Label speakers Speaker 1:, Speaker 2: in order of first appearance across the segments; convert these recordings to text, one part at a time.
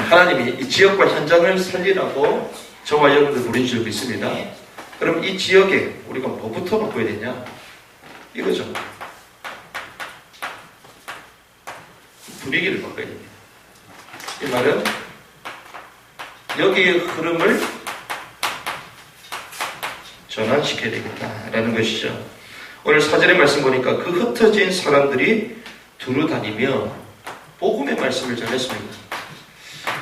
Speaker 1: 하나님이 이 지역과 현장을 살리라고 저와 여러분들 부르시고 있습니다. 그럼 이 지역에 우리가 뭐부터 바꿔야 되냐? 이거죠. 분위기를 바꿔야 됩니다. 이 말은 여기의 흐름을 전환시켜야 되겠다라는 것이죠. 오늘 사절의 말씀 보니까 그 흩어진 사람들이 두루 다니며 복음의 말씀을 전했습니다.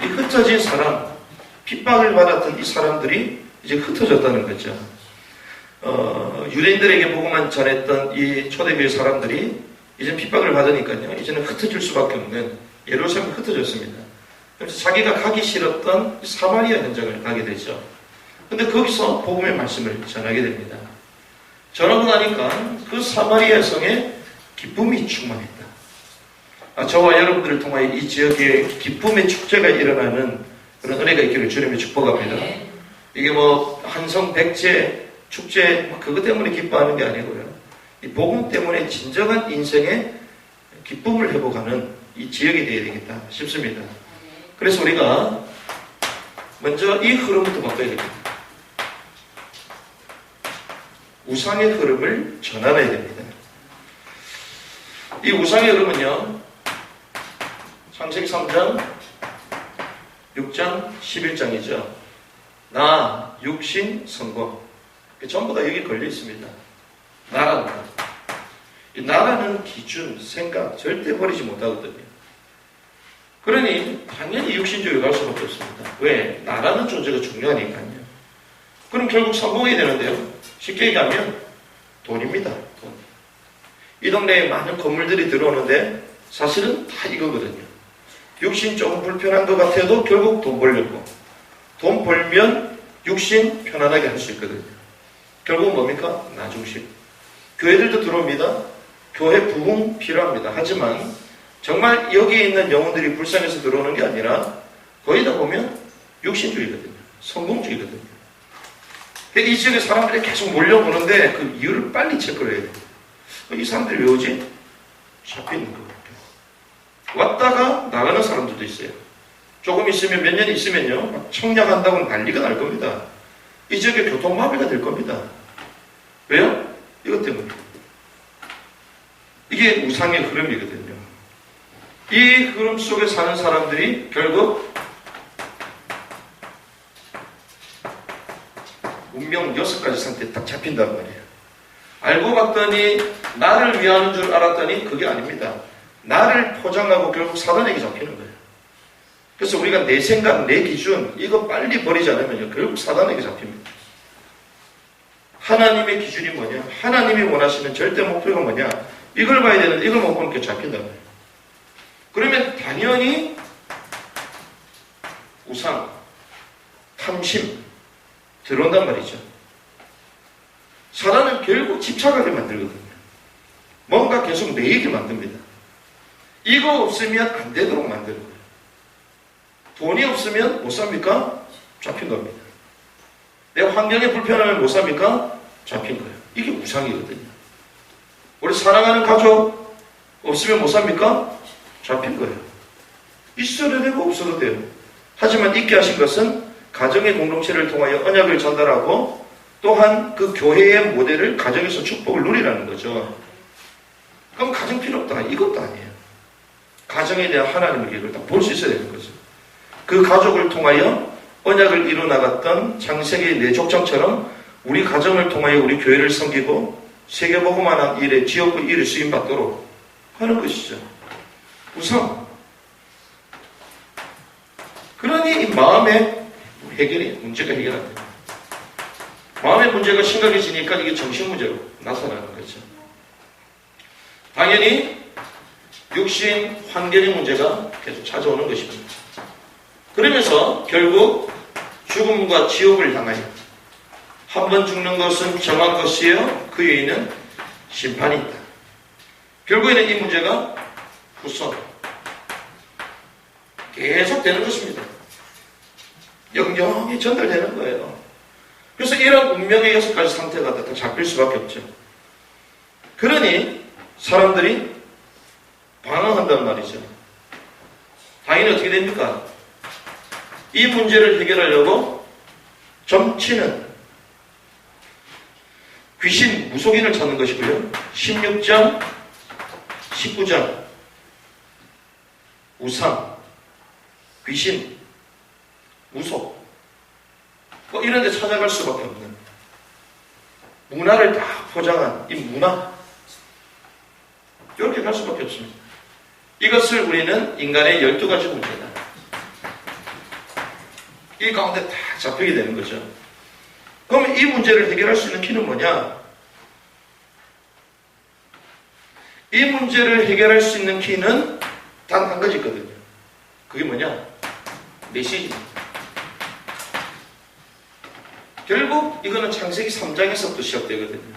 Speaker 1: 이 흩어진 사람, 핍박을 받았던 이 사람들이 이제 흩어졌다는 거죠. 유대인들에게 복음만 전했던 이 초대교회 사람들이 이제 핍박을 받으니까요. 이제는 흩어질 수밖에 없는 예루살렘이 흩어졌습니다. 그래서 자기가 가기 싫었던 사마리아 현장을 가게 되죠. 근데 거기서 복음의 말씀을 전하게 됩니다. 전하고 나니까 그 사마리아 성에 기쁨이 충만했다. 저와 여러분들을 통하여 이 지역에 기쁨의 축제가 일어나는 그런 은혜가 있기를 주님의 축복합니다. 이게 뭐 한성백제 축제 그것 때문에 기뻐하는 게 아니고요. 이 복음 때문에 진정한 인생의 기쁨을 회복하는 이 지역이 되어야 되겠다 싶습니다. 그래서 우리가 먼저 이 흐름부터 바꿔야 됩니다. 우상의 흐름을 전환해야 됩니다. 이 우상의 흐름은요, 창세기 3장, 6장, 11장이죠. 나, 육신, 성공. 전부 다 여기 걸려 있습니다. 나라는 것. 이 나라는 기준, 생각 절대 버리지 못하거든요. 그러니 당연히 육신주의로 갈 수밖에 없습니다. 왜? 나라는 존재가 중요하니까요. 그럼 결국 성공해야 되는데요. 쉽게 얘기하면 돈입니다. 돈. 이 동네에 많은 건물들이 들어오는데 사실은 다 이거거든요. 육신 조금 불편한 것 같아도 결국 돈 벌려고. 돈 벌면 육신 편안하게 할 수 있거든요. 결국 뭡니까? 나 중심. 교회들도 들어옵니다. 교회 부흥 필요합니다. 하지만 정말 여기에 있는 영혼들이 불쌍해서 들어오는 게 아니라 거의 다 보면 육신주의거든요. 성공주의거든요. 이 지역에 사람들이 계속 몰려오는데 그 이유를 빨리 체크를 해야 돼요. 이 사람들이 왜 오지? 잡히는 것 같아요. 왔다가 나가는 사람들도 있어요. 조금 있으면 몇 년 있으면요. 청약한다고 난리가 날 겁니다. 이 지역에 교통마비가 될 겁니다. 왜요? 이것 때문에. 이게 우상의 흐름이거든요. 이 흐름 속에 사는 사람들이 결국 운명 6가지 상태에 딱 잡힌단 말이에요. 알고 봤더니 나를 위하는 줄 알았더니 그게 아닙니다. 나를 포장하고 결국 사단에게 잡히는 거예요. 그래서 우리가 내 생각, 내 기준 이거 빨리 버리지 않으면 결국 사단에게 잡힙니다. 하나님의 기준이 뭐냐? 하나님이 원하시는 절대 목표가 뭐냐? 이걸 봐야 되는데 이걸 못 보니까 잡힌단 말이에요. 그러면 당연히 우상, 탐심 들어온단 말이죠. 사단은 결국 집착하게 만들거든요. 뭔가 계속 내 얘기 만듭니다. 이거 없으면 안 되도록 만드는 거예요. 돈이 없으면 못 삽니까? 잡힌 겁니다. 내 환경에 불편하면 못 삽니까? 잡힌 거예요. 이게 우상이거든요. 우리 사랑하는 가족 없으면 못 삽니까? 잡힌 거예요. 있어도 되고 없어도 돼요. 하지만 있게 하신 것은 가정의 공동체를 통하여 언약을 전달하고 또한 그 교회의 모델을 가정에서 축복을 누리라는 거죠. 그럼 가정 필요 없다. 이것도 아니에요. 가정에 대한 하나님의 계획을 딱 볼 수 있어야 되는 거죠. 그 가족을 통하여 언약을 이루어나갔던 창세기 내족장처럼 우리 가정을 통하여 우리 교회를 섬기고 세계복음화한 일에 지역구 일을 쓰임받도록 하는 것이죠. 우선 그러니 이 마음의 문제가 해결 안 됩니다. 마음의 문제가 심각해지니까 이게 정신문제로 나타나는 거죠. 당연히 육신, 환경의 문제가 계속 찾아오는 것입니다. 그러면서 결국 죽음과 지옥을 향하여 한 번 죽는 것은 정한 것이요 그 외에는 심판이 있다. 결국에는 이 문제가 후손 계속 되는 것입니다. 영영이 전달되는 거예요. 그래서 이런 운명의 6가지 상태가 다 잡힐 수밖에 없죠. 그러니 사람들이 방황한단 말이죠. 당연히 어떻게 됩니까? 이 문제를 해결하려고 점치는 귀신, 무속인을 찾는 것이고요. 16장, 19장 우상, 귀신, 무속 뭐 이런 데 찾아갈 수밖에 없는 문화를 다 포장한 이 문화 이렇게 갈 수밖에 없습니다. 이것을 우리는 인간의 12가지 문제다. 이 가운데 다 잡히게 되는 거죠. 그럼 이 문제를 해결할 수 있는 키는 뭐냐? 이 문제를 해결할 수 있는 키는 단 한 가지 있거든요. 그게 뭐냐? 메시지입니다. 결국 이거는 창세기 3장에서부터 시작되거든요.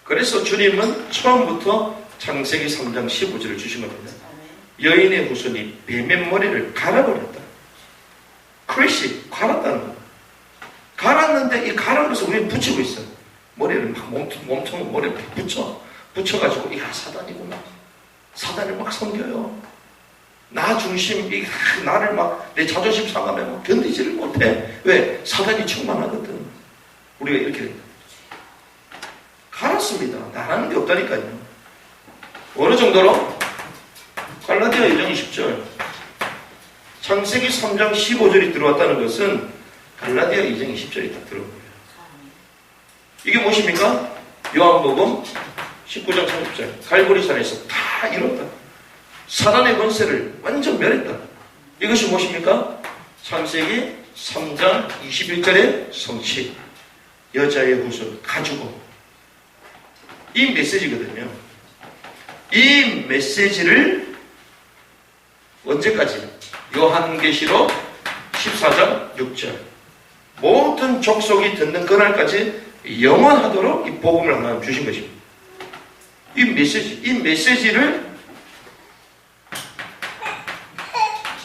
Speaker 1: 그래서 주님은 처음부터 창세기 3장 15절을 주신 겁니다. 여인의 후손이 뱀의 머리를 갈아버렸다. 크래시, 갈았다는 거예요. 갈았는데 이 갈은 것을 우리는 붙이고 있어요. 머리를 막 몸통 머리를 붙여가지고 이가 사단이구나. 사단을 막 섬겨요. 나 중심, 나를 막 내 자존심 상하면 막 견디지를 못해. 왜? 사단이 충만하거든. 우리가 이렇게 됩니다. 갈았습니다. 나라는 게 없다니까요. 어느 정도로? 갈라디아 2장 20절. 창세기 3장 15절이 들어왔다는 것은 갈라디아 2장 20절이 딱 들어온 거예요. 이게 무엇입니까? 요한복음 19장 30절. 갈보리산에서 다 이뤘다. 사단의 권세를 완전 멸했다. 이것이 무엇입니까? 창세기 3장 21절의 성취. 여자의 후손 가지고. 이 메시지거든요. 이 메시지를 언제까지? 요한계시록 14장 6절. 모든 족속이 듣는 그날까지 영원하도록 이 복음을 하나님 주신 것입니다. 이 메시지를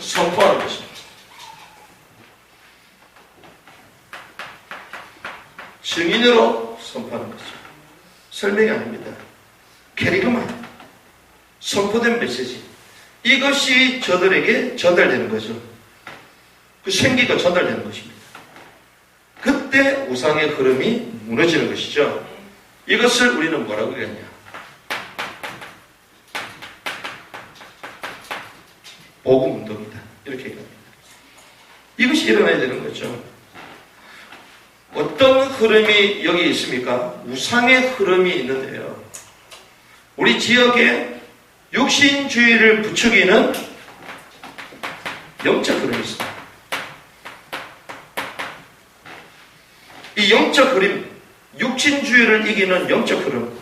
Speaker 1: 선포하는 것입니다. 증인으로 선포하는 것입니다. 설명이 아닙니다. 캐리그만 선포된 메시지. 이것이 저들에게 전달되는 거죠. 그 생기가 전달되는 것입니다. 그때 우상의 흐름이 무너지는 것이죠. 이것을 우리는 뭐라고 그랬냐? 복음운동이다. 이렇게 얘기합니다. 이것이 일어나야 되는 거죠. 어떤 흐름이 여기 있습니까? 우상의 흐름이 있는데요. 우리 지역에 육신주의를 부추기는 영적 흐름이 있습니다. 이 영적 흐름, 육신주의를 이기는 영적 흐름,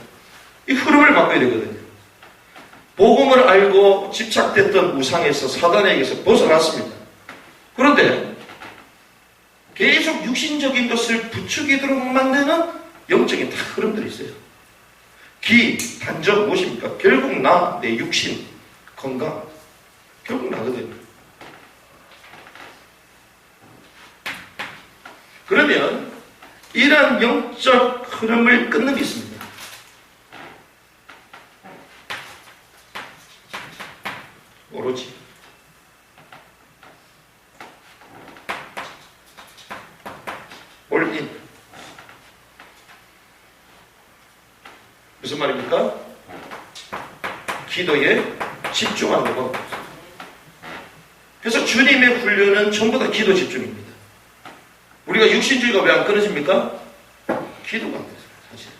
Speaker 1: 이 흐름을 바꿔야 되거든요. 복음을 알고 집착됐던 우상에서 사단에게서 벗어났습니다. 그런데 계속 육신적인 것을 부추기도록 만드는 영적인 다 흐름들이 있어요. 기, 단적 무엇입니까? 결국 내 육신, 건강, 결국 나거든요. 그러면 이러한 영적 흐름을 끊는 게 있습니다. 오로지 올인. 무슨 말입니까? 기도에 집중하는 거. 그래서 주님의 훈련은 전부 다 기도 집중입니다. 우리가 육신주의가 왜 안 끊어집니까? 기도가 안 돼서 사실.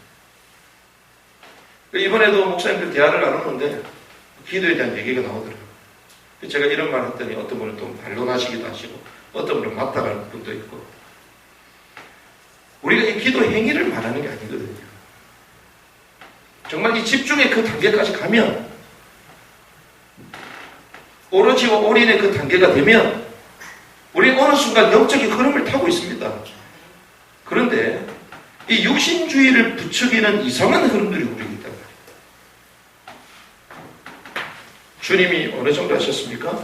Speaker 1: 이번에도 목사님들 대화를 나눴는데 기도에 대한 얘기가 나오더라고요. 제가 이런 말 했더니 어떤 분은 또 반론하시기도 하시고 어떤 분은 맞다라는 분도 있고. 우리가 이 기도 행위를 말하는 게 아니거든요. 정말 이 집중의 그 단계까지 가면 오로지 올인의 그 단계가 되면 우리 어느 순간 영적인 흐름을 타고 있습니다. 그런데 이 육신주의를 부추기는 이상한 흐름들이 우리에게 있단 말이에요. 주님이 어느 정도 하셨습니까?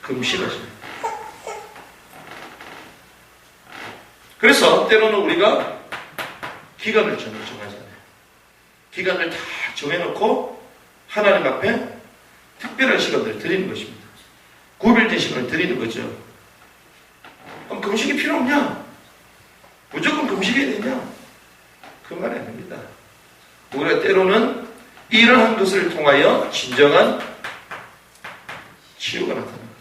Speaker 1: 금식하십니다. 그래서 때로는 우리가 기간을 정하잖아요. 기간을 다 정해놓고 하나님 앞에 특별한 시간들을 드리는 것입니다. 구별된 시간을 드리는 거죠. 그럼 금식이 필요 없냐? 무조건 금식해야 되냐? 그 말이 아닙니다. 우리가 때로는 이러한 것을 통하여 진정한 치유가 나타나는 거죠.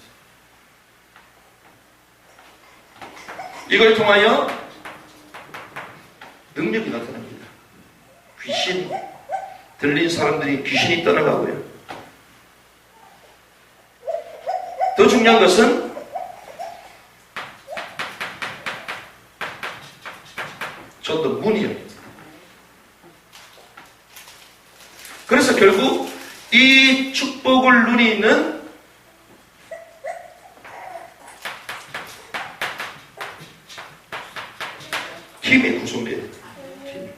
Speaker 1: 이걸 통하여 능력이 나타납니다. 귀신 들린 사람들이 귀신이 떠나가고요. 더 중요한 것은 전도 문이에요. 그래서 결국 이 축복을 누리는 팀이 구성돼야 돼요. 팀.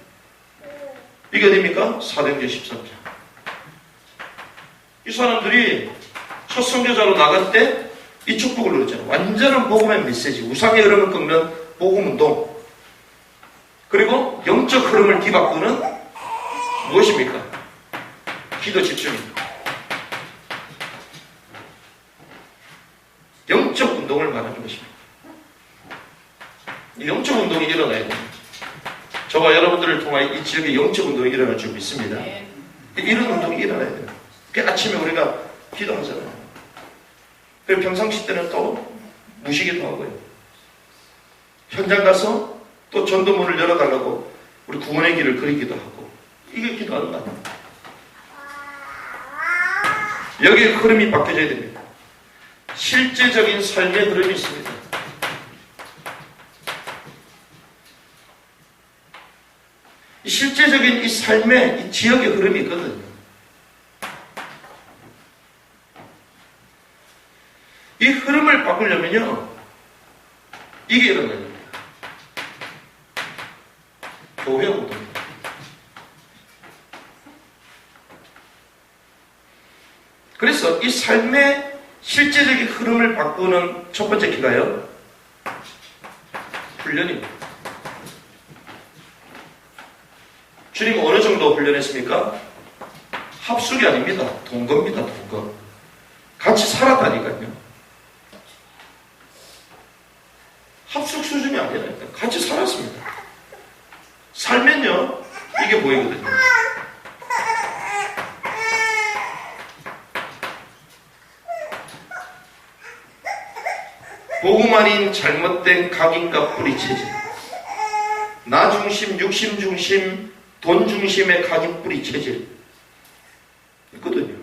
Speaker 1: 이게 어딥니까? 사도행전 13장. 이 사람들이 첫 선교자로 나갈 때 이 축복을 누렸잖아요. 완전한 복음의 메시지, 우상의 흐름을 끊는 복음운동, 그리고 영적 흐름을 뒤바꾸는 무엇입니까? 기도 집중입니다. 영적 운동을 말하는 것입니다. 이 영적 운동이 일어나야 됩니다. 저와 여러분들을 통하여 이 지역에 영적 운동이 일어날 줄 믿습니다. 이런 운동이 일어나야 돼요. 아침에 우리가 기도하잖아요. 그리고 평상시 때는 또 무시기도 하고요. 현장 가서 또 전도문을 열어달라고 우리 구원의 길을 그리기도 하고, 이게 기도하는 거 아닙니까? 여기에 흐름이 바뀌어져야 됩니다. 실제적인 삶의 흐름이 있습니다. 이 실제적인 이 삶의 이 지역의 흐름이 있거든요. 이 흐름을 바꾸려면요, 이게 일어나야 됩니다. 교회 운동입니다. 그래서 이 삶의 실제적인 흐름을 바꾸는 첫 번째 키가요, 훈련입니다. 주님 어느 정도 훈련했습니까? 합숙이 아닙니다. 동거입니다. 동거. 같이 살았다니까요. 합숙 수준이 아니라 같이 살았습니다. 살면요, 이게 보이거든요. 복음 아닌 잘못된 각인과 뿌리체질, 나 중심, 육심 중심, 돈 중심의 각인 뿌리체질 있거든요.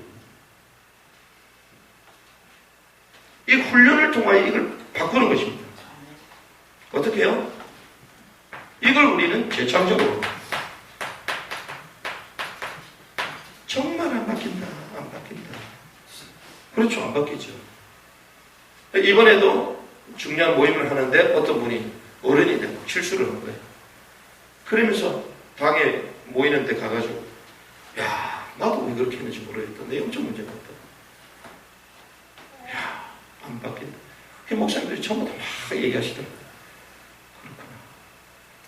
Speaker 1: 이 훈련을 통하여 이걸 바꾸는 것입니다. 어떻게 해요? 이걸 우리는 재창조로, 정말 안 바뀐다, 안 바뀐다. 그렇죠, 안 바뀌죠. 이번에도 중요한 모임을 하는데 어떤 분이 어른이 되고 실수를 한 거예요. 그러면서 방에 모이는 데 가가지고, 야, 나도 왜 그렇게 했는지 모르겠다. 내 영적 문제가 없다. 야, 안 바뀐다. 그 목사님들이 전부 다 막 얘기하시더라고요.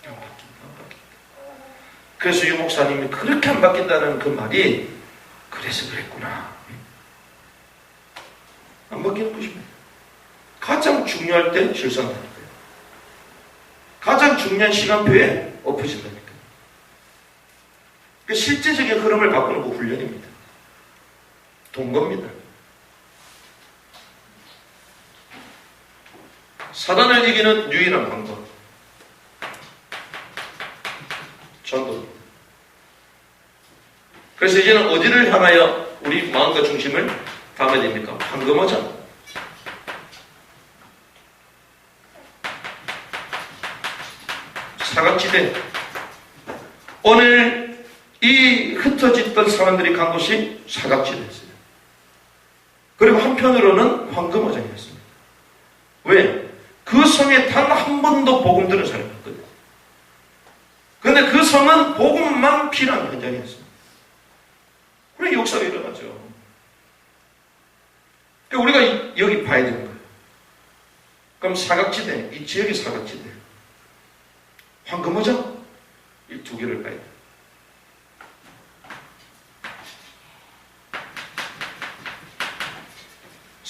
Speaker 1: 안 바뀐다, 안 바뀐다. 그래서 이 목사님이 그렇게 안 바뀐다는 그 말이, 그래서 그랬구나. 안 바뀌는 것입니다. 가장 중요할 때 실수한다니까요. 가장 중요한 시간표에 엎어진다니까요. 그 실제적인 흐름을 바꾸는 그 훈련입니다. 동거입니다. 사단을 이기는 유일한 방법, 전도입니다. 그래서 이제는 어디를 향하여 우리 마음과 중심을 담아야 됩니까? 황금어장. 사각지대. 오늘 이 흩어졌던 사람들이 간 곳이 사각지대였어요. 그리고 한편으로는 황금어장이었습니다. 왜? 그 성에 단 한 번도 복음 들은 사람이 없거든요. 그런데 그 성은 복음만 필요한 현장이었습니다. 그래 역사가 일어나죠. 그러니까 우리가 여기 봐야 되는 거예요. 그럼 사각지대, 이 지역의 사각지대, 황금어장, 이 두 개를 봐야 돼요.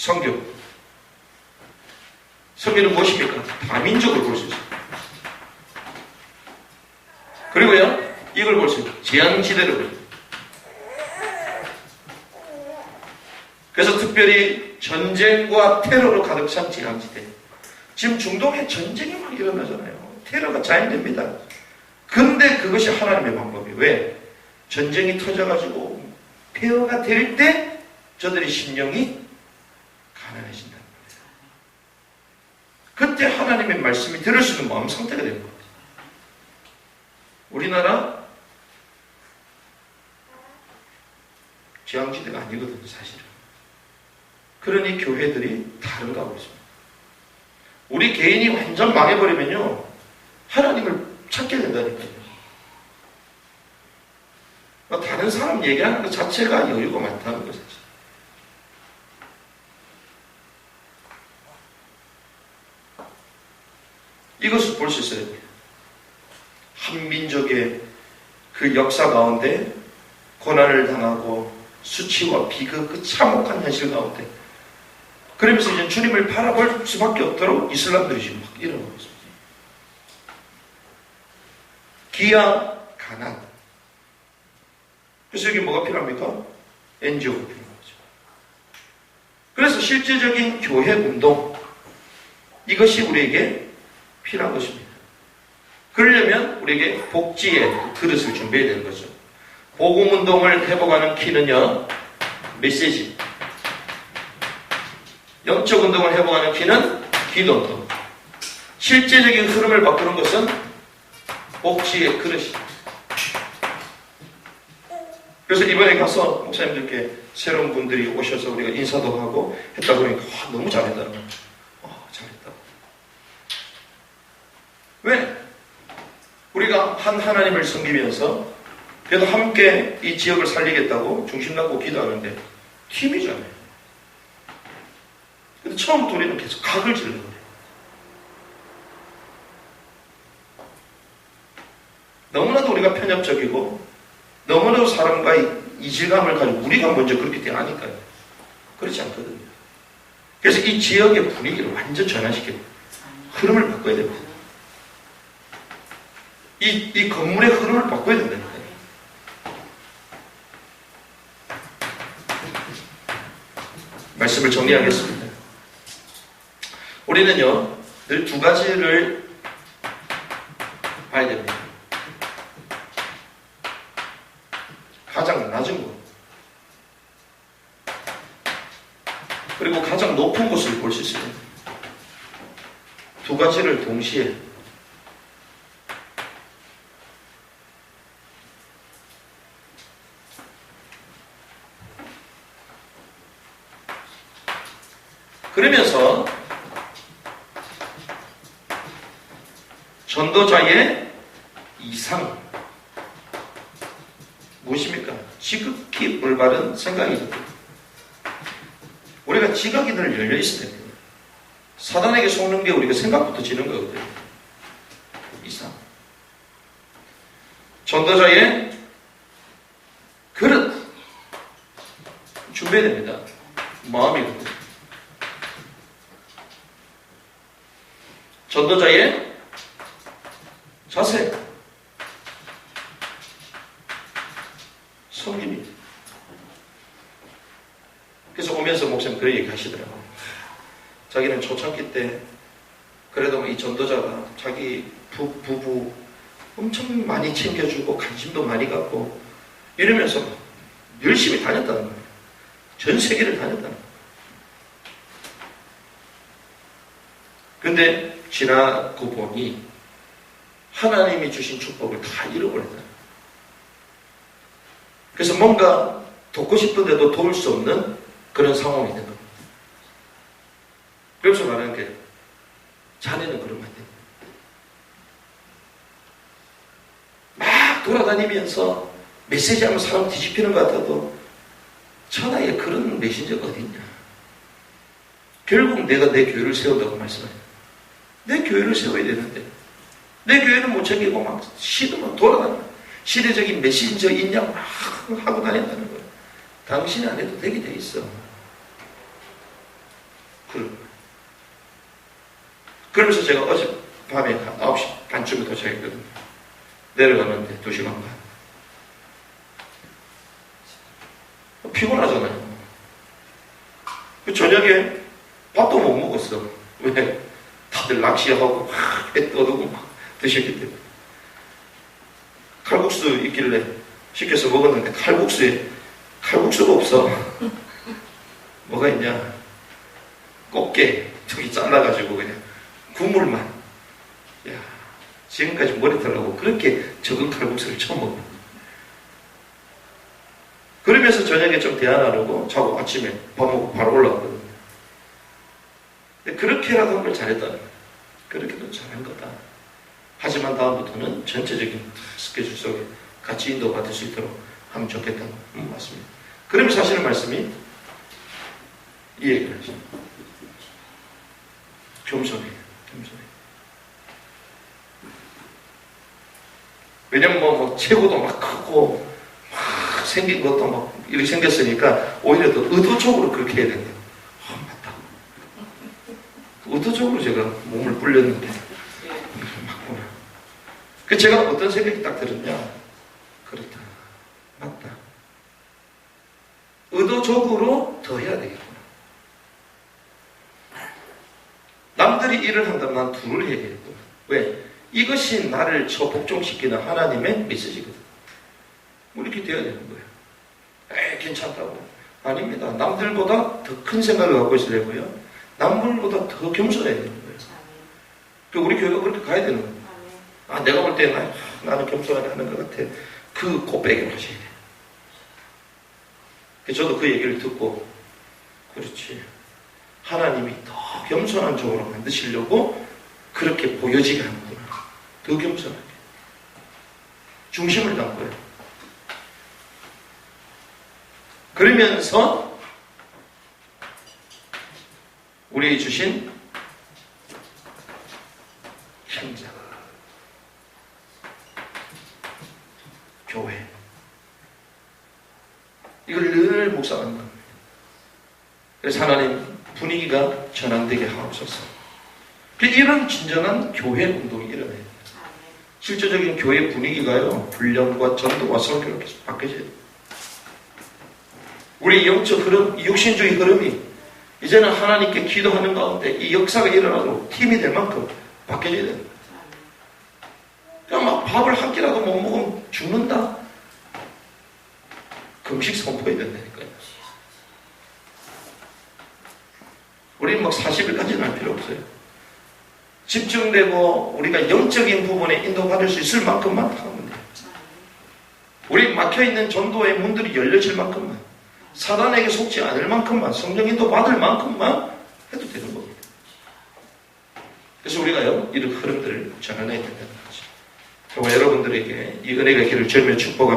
Speaker 1: 성경. 성경은 무엇입니까? 다민족을 볼 수 있어요. 그리고요, 이걸 볼 수 있어요. 재앙지대를 볼 수 있어요. 그래서 특별히 전쟁과 테러로 가득 찬 재앙지대. 지금 중동에 전쟁이 막 일어나잖아요. 테러가 자행됩니다. 근데 그것이 하나님의 방법이에요. 왜? 전쟁이 터져가지고 폐허가 될 때 저들의 심령이 가난해진다는 거예요. 그때 하나님의 말씀이 들을 수 있는 마음 상태가 되는 거예요. 우리나라 재앙지대가 아니거든요, 사실은. 그러니 교회들이 다른가 하고 있습니다. 우리 개인이 완전 망해버리면요, 하나님을 찾게 된다니까요. 다른 사람 얘기하는 것 자체가 여유가 많다는 거죠. 이것을 볼 수 있어요. 한 민족의 그 역사 가운데 고난을 당하고 수치와 비극, 그 참혹한 현실 가운데, 그러면서 이제 주님을 바라볼 수밖에 없도록 이슬람들이 지금 막 일어나고 있습니다. 기아, 가난. 그래서 여기 뭐가 필요합니까? NGO가 필요한 거죠. 그래서 실제적인 교회 운동, 이것이 우리에게 필요한 것입니다. 그러려면 우리에게 복지의 그릇을 준비해야 되는 거죠. 복음운동을 회복하는 키는요, 메시지. 영적 운동을 회복하는 키는 기도운동. 실제적인 흐름을 바꾸는 것은 복지의 그릇이다. 그래서 이번에 가서 목사님들께 새로운 분들이 오셔서 우리가 인사도 하고 했다 보니까 너무 잘했다는 거예요. 잘했다. 왜? 우리가 한 하나님을 섬기면서 그래도 함께 이 지역을 살리겠다고 중심 잡고 기도하는데 팀이잖아요. 근데 처음부터 우리는 계속 각을 지르는 거예요. 너무나도 우리가 편협적이고 너무나도 사람과의 이질감을 가지고 우리가 먼저 그렇게 대하니까요. 그렇지 않거든요. 그래서 이 지역의 분위기를 완전 전환시키고 흐름을 바꿔야 됩니다. 이 건물의 흐름을 바꿔야 된다니까요. 말씀을 정리하겠습니다. 우리는요, 늘 두 가지를 봐야 됩니다. 가장 낮은 곳, 그리고 가장 높은 곳을 볼 수 있습니다. 두 가지를 동시에. 그러면서 전도자의 이상, 무엇입니까? 지극히 올바른 생각이죠. 우리가 지각이 늘 열려 있어야 돼요. 사단에게 속는 게 우리가 생각부터 지는 거거든요. 이상. 전도자의 그릇 준비해야 됩니다. 마음이거든요. 전도자의 자세, 섬김입니다. 그래서 오면서 목사님 그런 얘기 하시더라고요. 자기는 초창기 때 그래도 이 전도자가 자기 부부 엄청 많이 챙겨주고 관심도 많이 갖고 이러면서 열심히 다녔다는 거예요. 전 세계를 다녔다는 거예요. 근데 지나고 보니 하나님이 주신 축복을 다 잃어버렸다. 그래서 뭔가 돕고 싶은데도 도울 수 없는 그런 상황이 된 겁니다. 그래서 말하는 게 자네는 그러면 안 됩니다. 막 돌아다니면서 메시지하면 사람 뒤집히는 것 같아도 천하에 그런 메신저가 어디 있냐. 결국 내가 내 교회를 세운다고 말씀해요. 내 교회를 세워야 되는데 내 교회는 못 챙기고 막 시도만 돌아다니고 시대적인 메신저 인양 막 하고 다닌다는 거예요. 당신이 안 해도 되게 돼 있어. 그러면서 제가 어젯밤에 한 9시 반쯤에 도착했거든요. 내려가는데 2시간 반. 피곤하잖아요. 저녁에 밥도 못 먹었어. 왜? 다들 낚시하고 회 떠두고 막 드셨기 때문에. 칼국수 있길래 시켜서 먹었는데 칼국수가 없어. 뭐가 있냐? 꽃게 저기 잘라가지고 그냥 국물만. 야, 지금까지 머리털하고 그렇게 적은 칼국수를 처음 먹어. 그러면서 저녁에 좀 대화 나누고 자고 아침에 밥 먹고 바로 올라왔거든요. 근데 그렇게라도 한 걸 잘했다는 거예요. 그렇게도 잘한 거다. 하지만 다음부터는 전체적인 스케줄 속에 같이 인도받을 수 있도록 하면 좋겠다는 말씀입니다. 그러면서 하시는 말씀이 이 얘기를 하죠. 겸손해요. 왜냐면 뭐 체구도 막 크고 막 생긴 것도 막 이렇게 생겼으니까 오히려 더 의도적으로 그렇게 해야 된대요. 맞다. 의도적으로 제가 몸을 불렸는데 맞구나. 그 제가 어떤 생각이 딱 들었냐? 그렇다. 맞다. 의도적으로 더 해야 되겠구나. 남들이 일을 한다면 난 둘을 해야겠구나. 왜? 이것이 나를 복종시키는 하나님의 메시지거든. 이렇게 돼야 되는 거예요. 에이, 괜찮다고. 아닙니다. 남들보다 더 큰 생각을 갖고 있어야 되고요. 남들보다 더 겸손해야 되는 거예요. 우리 교회가 그렇게 가야 되는 거예요. 아, 내가 볼 때 나는 겸손하게 하는 것 같아. 그 고백을 하셔야 돼요. 저도 그 얘기를 듣고, 그렇지. 하나님이 더 겸손한 쪽으로 만드시려고 그렇게 보여지게 하는구나. 더 겸손하게. 중심을 담고요. 그러면서 우리에게 주신 현장, 교회. 이걸 늘 묵상하는 겁니다. 그래서 하나님 분위기가 전환되게 하옵소서. 이런 진정한 교회 운동이 일어나요. 실제적인 교회 분위기가요, 훈련과 전도와 설교로 계속 바뀌어져요. 우리 영적 흐름, 육신주의 흐름이 이제는 하나님께 기도하는 가운데 이 역사가 일어나도록 팀이 될 만큼 바뀌어져야 됩니다. 그냥 막 밥을 한 끼라도 못 먹으면 죽는다. 금식 선포해야 된다니까요. 우리는 막 40일까지는 할 필요 없어요. 집중되고 우리가 영적인 부분에 인도받을 수 있을 만큼만 하면 돼요. 우리 막혀있는 전도의 문들이 열려질 만큼만, 사단에게 속지 않을 만큼만, 성령 인도 받을 만큼만 해도 되는 겁니다. 그래서 우리가요, 이런 흐름들을 전환해야 된다는 거죠. 정말 여러분들에게 이 은혜가 길을 절며 축복합니다.